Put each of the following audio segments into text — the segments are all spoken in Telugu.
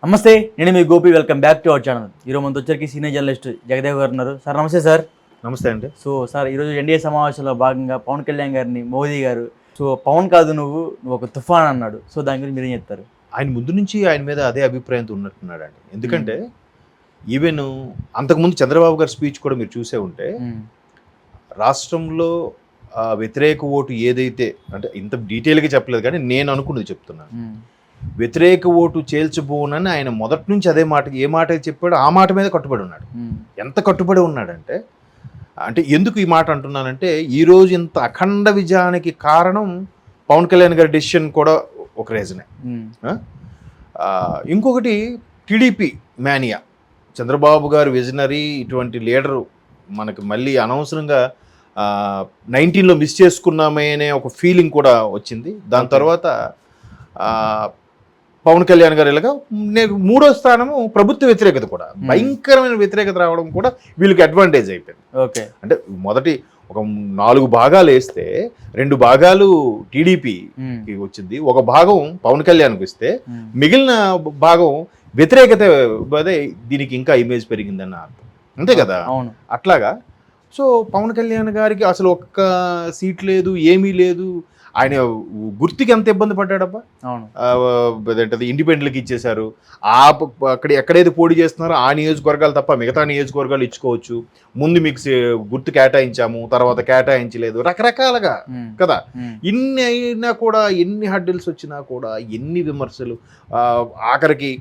నమస్తే, నేను మీ Gopi. Welcome back to our channel. ఈరోజు మనతో వచ్చరికి సీనియర్ జర్నలిస్ట్ జగదేవ్ గారు ఉన్నారు. సార్ నమస్తే సార్. నమస్తే అండి. సార్ ఈరోజు ఎన్డీఏ సమావేశంలో భాగంగా పవన్ కళ్యాణ్ గారిని మోదీ గారు పవన్ కాదు నువ్వు ఒక తుఫాన్ అన్నాడు. దాని గురించి మీరేం చెప్తారు? ఆయన ముందు నుంచి ఆయన మీద అదే అభిప్రాయంతో ఉన్నట్టున్నాడు అండి. ఎందుకంటే ఈవెన్ అంతకుముందు చంద్రబాబు గారి స్పీచ్ కూడా మీరు చూసే ఉంటే రాష్ట్రంలో వ్యతిరేక ఓటు ఏదైతే, అంటే ఇంత డీటెయిల్గా చెప్పలేదు కానీ నేను అనుకున్నది చెప్తున్నాను. వ్యతిరేక ఓటు చేల్చబోనని ఆయన మొదటి నుంచి అదే మాట, ఏ మాట చెప్పాడో ఆ మాట మీద కట్టుబడి ఉన్నాడు. ఎంత కట్టుబడి ఉన్నాడంటే, అంటే ఎందుకు ఈ మాట అంటున్నానంటే, ఈరోజు ఇంత అఖండ విజయానికి కారణం పవన్ కళ్యాణ్ గారి డెసిషన్ కూడా ఒక రీజనే. ఇంకొకటి టీడీపీ మేనియా. చంద్రబాబు గారు విజనరీ, ఇటువంటి లీడరు మనకు మళ్ళీ అనవసరంగా 19లో మిస్ చేసుకున్నామే అనే ఒక ఫీలింగ్ కూడా వచ్చింది. దాని తర్వాత పవన్ కళ్యాణ్ గారు ఇలాగా మూడో స్థానము ప్రభుత్వ వ్యతిరేకత కూడా, భయంకరమైన వ్యతిరేకత రావడం కూడా వీళ్ళకి అడ్వాంటేజ్ అయిపోయింది. ఓకే, అంటే మొదటి ఒక 4 భాగాలు వేస్తే 2 భాగాలు టీడీపీకి వచ్చింది, ఒక భాగం పవన్ కళ్యాణ్కి ఇస్తే మిగిలిన భాగం వ్యతిరేకత అదే దీనికి ఇంకా ఇమేజ్ పెరిగిందన్న అర్థం, అంతే కదా. అట్లాగా పవన్ కళ్యాణ్ గారికి అసలు ఒక్క సీట్ లేదు, ఏమీ లేదు. ఆయన గుర్తుకి ఎంత ఇబ్బంది పడ్డాడబ్బా. అదేంటది ఇండిపెండెంట్కి ఇచ్చేశారు. అక్కడ ఎక్కడైతే పోటీ చేస్తున్నారో ఆ నియోజకవర్గాలు తప్ప మిగతా నియోజకవర్గాలు ఇచ్చుకోవచ్చు. ముందు మీకు గుర్తు కేటాయించాము, తర్వాత కేటాయించలేదు, రకరకాలుగా కదా. ఇన్ని అయినా కూడా, ఎన్ని హడ్డిల్స్ వచ్చినా కూడా, ఎన్ని విమర్శలు, ఆఖరికి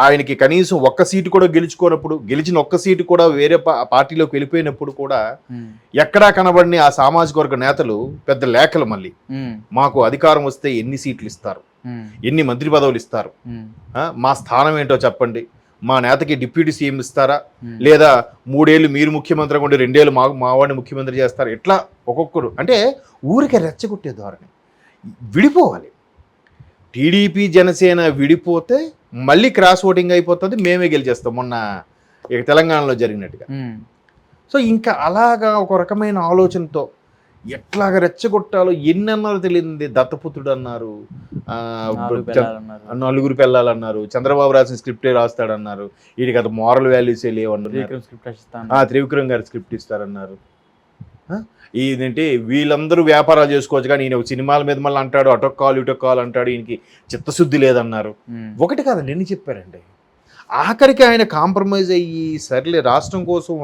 ఆయనకి కనీసం ఒక్క సీటు కూడా గెలుచుకోనప్పుడు, గెలిచిన ఒక్క సీటు కూడా వేరే పార్టీలోకి వెళ్ళిపోయినప్పుడు కూడా ఎక్కడా కనబడిన ఆ సామాజిక వర్గ నేతలు పెద్ద లేఖలు మళ్ళీ, మాకు అధికారం వస్తే ఎన్ని సీట్లు ఇస్తారు, ఎన్ని మంత్రి పదవులు ఇస్తారు, మా స్థానం ఏంటో చెప్పండి, మా నేతకి డిప్యూటీ సీఎం ఇస్తారా, లేదా 3 ఏళ్ళు మీరు ముఖ్యమంత్రిగా ఉండి 2 ఏళ్ళు మా వాడిని ముఖ్యమంత్రి చేస్తారు, ఇట్లా ఒక్కొక్కరు. అంటే ఊరికే రెచ్చగొట్టే ధోరణి. విడిపోవాలి. టీడీపీ జనసేన విడిపోతే మళ్ళీ క్రాస్ ఓటింగ్ అయిపోతుంది, మేమే గెలిచేస్తాం మొన్న ఇక తెలంగాణలో జరిగినట్టుగా. ఇంకా అలాగా ఒక రకమైన ఆలోచనతో ఎట్లాగ రెచ్చగొట్టాలో ఎన్ని అన్నారో తెలియదు. దత్తపుత్రుడు అన్నారు, 4 పిల్లలన్నారు, చంద్రబాబు రాసిన స్క్రిప్టే రాస్తాడన్నారు, వీడికి అది మోరల్ వాల్యూసే లేవన్నారు, త్రివిక్రమ్ గారు స్క్రిప్ట్ ఇస్తారన్నారు. ఇదేంటి వీళ్ళందరూ వ్యాపారాలు చేసుకోవచ్చు కానీ ఈయన సినిమాల మీద మళ్ళీ అంటాడు, అటొక్కాలు ఇటొక్కాలు అంటాడు, ఈయనకి చిత్తశుద్ధి లేదన్నారు. ఒకటి కాదండి, ఎన్ని చెప్పారండి. ఆఖరికి ఆయన కాంప్రమైజ్ అయ్యి సర్లే రాష్ట్రం కోసం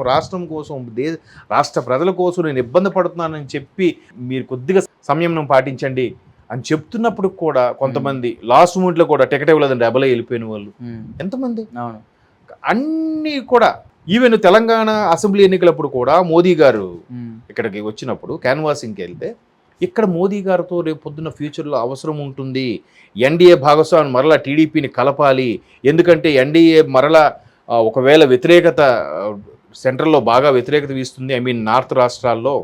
రాష్ట్ర ప్రజల కోసం నేను ఇబ్బంది పడుతున్నానని చెప్పి మీరు కొద్దిగా సంయమనం పాటించండి అని చెప్తున్నప్పుడు కూడా కొంతమంది లాస్ట్ మూమెంట్లో కూడా టికెట్ ఇవ్వలేదండి, అబలే వెళ్ళిపోయిన వాళ్ళు ఎంతమంది. అన్నీ కూడా ఈవెన్ తెలంగాణ అసెంబ్లీ ఎన్నికలప్పుడు కూడా మోదీ గారు ఇక్కడికి వచ్చినప్పుడు క్యాన్వాసింగ్కి వెళ్తే, ఇక్కడ మోదీ గారితో రేపు పొద్దున్న ఫ్యూచర్లో అవసరం ఉంటుంది, ఎన్డీఏ భాగస్వామి మరలా టీడీపీని కలపాలి, ఎందుకంటే ఎన్డీఏ మరలా ఒకవేళ వ్యతిరేకత సెంట్రల్లో బాగా వ్యతిరేకత వీస్తుంది, నార్త్ రాష్ట్రాల్లో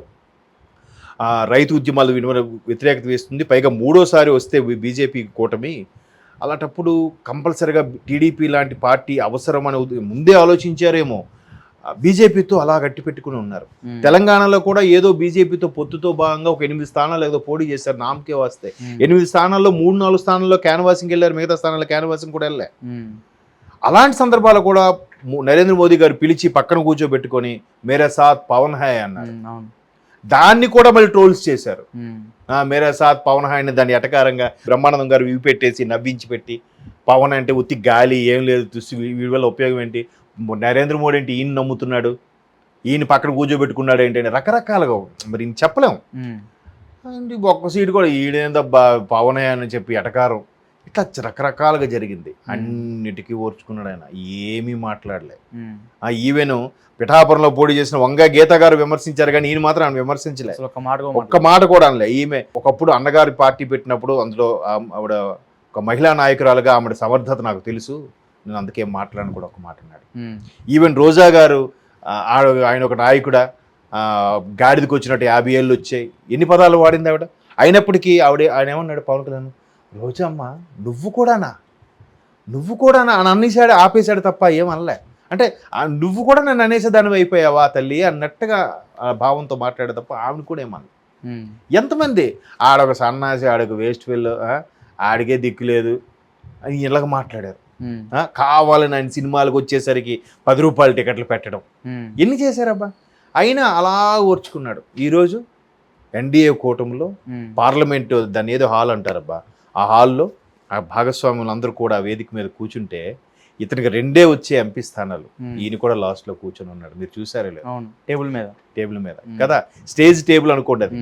రైతు ఉద్యమాలు వ్యతిరేకత వీస్తుంది, పైగా 3వసారి వస్తే బీజేపీ కూటమి, అలాంటప్పుడు కంపల్సరిగా టీడీపీ లాంటి పార్టీ అవసరం అని ముందే ఆలోచించారేమో. బీజేపీతో అలా గట్టి పెట్టుకుని ఉన్నారు. తెలంగాణలో కూడా ఏదో బీజేపీతో పొత్తుతో భాగంగా ఒక 8 స్థానాలు ఏదో పోటీ చేశారు, నామకే వస్తే 8 స్థానాల్లో 3-4 స్థానాల్లో క్యాన్వాసింగ్ వెళ్ళారు, మిగతా స్థానాల్లో క్యాన్వాసింగ్ కూడా వెళ్ళే. అలాంటి సందర్భాలు కూడా నరేంద్ర మోదీ గారు పిలిచి పక్కన కూర్చోబెట్టుకొని మేరా సాత్ పవన్ హాయ్ అన్నారు. దాన్ని కూడా మళ్ళీ ట్రోల్స్ చేశారు, మేరా సాత్ పవన్ హాయ్ అని. దాన్ని ఎటకారంగా బ్రహ్మానందం గారు ఇవి పెట్టేసి నవ్వించి పెట్టి, పవన్ అంటే ఉత్తి గాలి, ఏం లేదు, వీడి వల్ల ఉపయోగం ఏంటి, నరేంద్ర మోడీ ఏంటి ఈయన నమ్ముతున్నాడు, ఈయన పక్కన కూర్చోబెట్టుకున్నాడు ఏంటంటే రకరకాలుగా మరి చెప్పలేము. ఒక్క సీటు కూడా ఈడేందబ్బా పవన్ అని చెప్పి ఎటకారం, ఇట్లా రకరకాలుగా జరిగింది. అన్నిటికీ ఓర్చుకున్నాడు ఆయన, ఏమీ మాట్లాడలే. ఈవెన్ పిఠాపురంలో పోటీ చేసిన వంగ గీత గారు విమర్శించారు కానీ ఈయన మాత్రం ఆయన విమర్శించలే, ఒక్క మాట కూడా అనలే. ఈమె ఒకప్పుడు అన్నగారి పార్టీ పెట్టినప్పుడు అందులో ఆవిడ ఒక మహిళా నాయకురాలుగా ఆవిడ సమర్థత నాకు తెలుసు, నేను అందుకే మాట్లాడను కూడా ఒక మాట అన్నాడు. ఈవెన్ రోజా గారు ఆయన ఒక నాయకుడా, గాడిదకి వచ్చినట్టు 50 ఏళ్ళు వచ్చాయి, ఎన్ని పదాలు వాడింది ఆవిడ. అయినప్పటికీ ఆయన ఏమన్నాడు పవన్ కళ్యాణ్, రోజమ్మ నువ్వు కూడానా అని అన్నేసాడు, ఆపేశాడు తప్ప ఏమనలే. అంటే నువ్వు కూడా నన్ను అనేసేదానివి అయిపోయావా తల్లి అన్నట్టుగా భావంతో మాట్లాడే తప్ప ఆవిడ కూడా ఏమన్నా. ఎంతమంది ఆడొక సన్నాసి, ఆడొక వేస్ట్ ఫెల్లో, ఆడికే దిక్కు లేదు అని ఇలాగ మాట్లాడారు. కావాలని ఆయన సినిమాలకు వచ్చేసరికి 10 రూపాయల టికెట్లు పెట్టడం, ఎన్ని చేశారబ్బా. అయినా అలా ఓర్చుకున్నాడు. ఈరోజు ఎన్డీఏ కూటమిలో పార్లమెంటు, దాన్ని ఏదో హాల్ అంటారబ్బా, ఆ హాల్లో ఆ భాగస్వాములు అందరూ కూడా వేదిక మీద కూర్చుంటే ఇతనికి 2 వచ్చే ఎంపీ స్థానాలు, ఈయన కూడా లాస్ట్ లో కూర్చొని ఉన్నాడు. మీరు చూసారే లేదు, టేబుల్ మీద కదా, స్టేజ్ టేబుల్ అనుకోండి అది.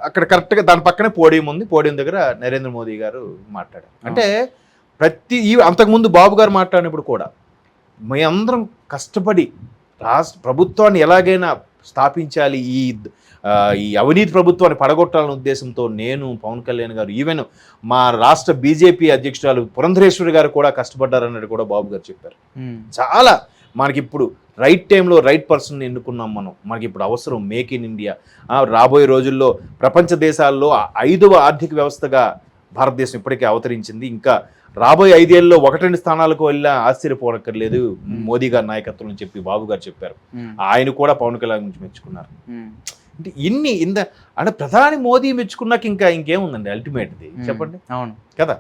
అక్కడ కరెక్ట్గా దాని పక్కనే పోడియం ఉంది, పోడియం దగ్గర నరేంద్ర మోదీ గారు మాట్లాడారు. అంటే అంతకుముందు బాబు గారు మాట్లాడినప్పుడు కూడా మేమందరం కష్టపడి రాష్ట్ర ప్రభుత్వాన్ని ఎలాగైనా స్థాపించాలి, ఈ అవినీతి ప్రభుత్వాన్ని పడగొట్టాలనే ఉద్దేశంతో నేను, పవన్ కళ్యాణ్ గారు, ఈవెన్ మా రాష్ట్ర బీజేపీ అధ్యక్షురాలు పురంధరేశ్వరి గారు కూడా కష్టపడ్డారన్నట్టు కూడా బాబు గారు చెప్పారు. చాలా మనకి ఇప్పుడు రైట్ టైంలో రైట్ పర్సన్ ఎన్నుకున్నాం మనం. మనకి ఇప్పుడు అవసరం మేక్ ఇన్ ఇండియా. రాబోయే రోజుల్లో ప్రపంచ దేశాల్లో 5వ ఆర్థిక వ్యవస్థగా భారతదేశం ఇప్పటికే అవతరించింది. ఇంకా రాబోయే 5 ఏళ్ళలో 1-2 స్థానాలకు వెళ్ళినా ఆశ్చర్యపోనక్కర్లేదు మోదీ గారి నాయకత్వం అని చెప్పి బాబు గారు చెప్పారు. ఆయన కూడా పవన్ కళ్యాణ్ గురించి మెచ్చుకున్నారు. అంటే అంటే ప్రధాని మోదీ మెచ్చుకున్నాక ఇంకేముందండి అల్టిమేట్ది చెప్పండి. అవును కదా.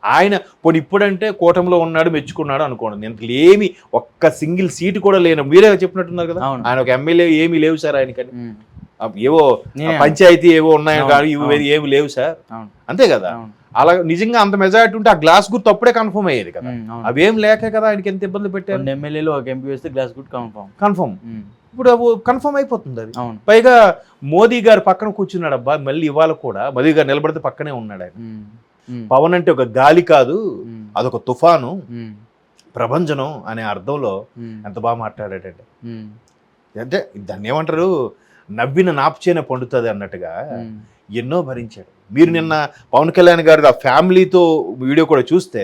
ఆయన ఇప్పుడంటే కూటమిలో ఉన్నాడు, మెచ్చుకున్నాడు అనుకోండి. ఏమి ఒక్క సింగిల్ సీటు కూడా లేను. మీరే చెప్పినట్టున్నారు కదా, ఆయన ఒక ఎమ్మెల్యే ఏమీ లేవు సార్ ఆయనకని. ఏవో పంచాయతీ ఏవో ఉన్నాయో కానీ ఇవి ఏమి లేవు సార్, అంతే కదా. అలా నిజంగా అంత మెజారిటీ ఉంటే ఆ గ్లాస్ గుర్తు అప్పుడే కన్ఫర్మ్ అయ్యేది కదా. అవేం లేక కదా ఆయనకి ఎంత ఇబ్బంది పెట్టారు. ఎమ్మెల్యేలు ఒక ఎంపీ వేస్తే గ్లాస్ గుర్తు కన్ఫర్మ్. ఇప్పుడు కన్ఫర్మ్ అయిపోతుంది అది. పైగా మోదీ గారు పక్కన కూర్చున్నాడు అబ్బా, మళ్ళీ ఇవాళ కూడా మోదీ గారు నిలబడితే పక్కనే ఉన్నాడు ఆయన. పవన్ అంటే ఒక గాలి కాదు, అదొక తుఫాను, ప్రభంజనం అనే అర్థంలో ఎంత బాగా మాట్లాడాడంటే. అంటే దాన్ని ఏమంటారు, నవ్విన నాపుచేనే పండుతుంది అన్నట్టుగా ఎన్నో భరించాడు. మీరు నిన్న పవన్ కళ్యాణ్ గారు ఆ ఫ్యామిలీతో వీడియో కూడా చూస్తే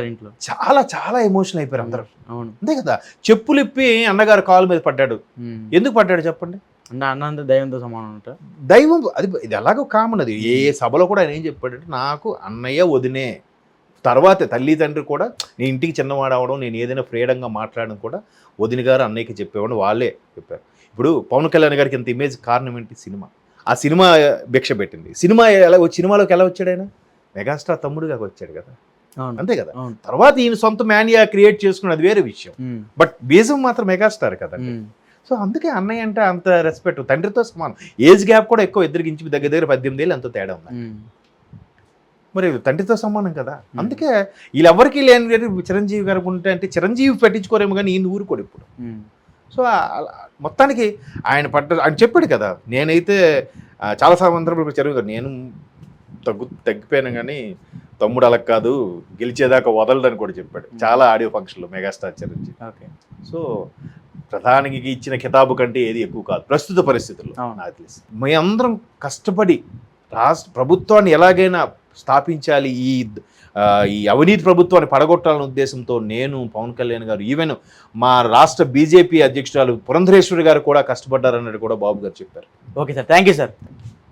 ఇంట్లో చాలా చాలా ఎమోషనల్ అయిపోయారు అందరూ, అంతే కదా. చెప్పులు ఇప్పి అన్నగారు కాలు మీద పడ్డాడు. ఎందుకు పడ్డాడు చెప్పండి? అంటే అన్న దైవంతో సమానం అంట. దైవం అది, ఇది ఎలాగో కామన్. అది ఏ సభలో కూడా ఆయన ఏం చెప్పాడంటే, నాకు అన్నయ్య వదినే తర్వాతే తల్లి తండ్రి కూడా, నేను ఇంటికి చిన్నవాడు అవడం, నేను ఏదైనా ఫ్రీడంగా మాట్లాడడం కూడా వదిన గారు అన్నయ్యకి చెప్పేవాడు, వాళ్ళే చెప్పారు. ఇప్పుడు పవన్ కళ్యాణ్ గారికి ఎంత ఇమేజ్ కారణం ఏంటి? సినిమా. ఆ సినిమా భిక్ష పెట్టింది. సినిమాలోకి ఎలా వచ్చాడు ఆయన? మెగాస్టార్ తమ్ముడుగా వచ్చాడు కదా, అంతే కదా. తర్వాత ఈయన సొంత మానియా క్రియేట్ చేసుకున్నది వేరే విషయం, బట్ బీజం మాత్రం మెగాస్టార్ కదా. సో అందుకే అన్నయ్య అంటే అంత రెస్పెక్ట్, తండ్రితో సమానం. ఏజ్ గ్యాప్ కూడా ఎక్కువ, ఇద్దరికి ఇంచు దగ్గర 18 ఏళ్ళు ఎంతో తేడా ఉంది. మరి తండ్రితో సమానం కదా. అందుకే వీళ్ళెవరికి లేని చిరంజీవి గారు ఉంటే, అంటే చిరంజీవి పెట్టించుకోరేమో కానీ ఈయన ఊరుకోడు ఇప్పుడు. సో మొత్తానికి ఆయన చెప్పాడు కదా, నేనైతే చాలా సందర్భాలు చదివాను, నేను తగ్గిపోయాను కానీ తమ్ముడు అలా కాదు, గెలిచేదాకా వదలడని కూడా చెప్పాడు చాలా ఆడియో ఫంక్షన్లో మెగాస్టార్ చిరంజీవి. సో ప్రధానికి ఇచ్చిన కితాబు కంటే ఏది ఎక్కువ కాదు ప్రస్తుత పరిస్థితుల్లో నాకు తెలిసి. మేమందరం కష్టపడి రాష్ట్ర ప్రభుత్వాన్ని ఎలాగైనా స్థాపించాలి, ఈ అవినీతి ప్రభుత్వాన్ని పడగొట్టాలనే ఉద్దేశంతో నేను, పవన్ కళ్యాణ్ గారు, ఈవెన్ మా రాష్ట్ర బీజేపీ అధ్యక్షురాలు పురంధరేశ్వరి గారు కూడా కష్టపడ్డారన్నట్టు కూడా బాబు గారు చెప్పారు. Okay sir, thank you sir.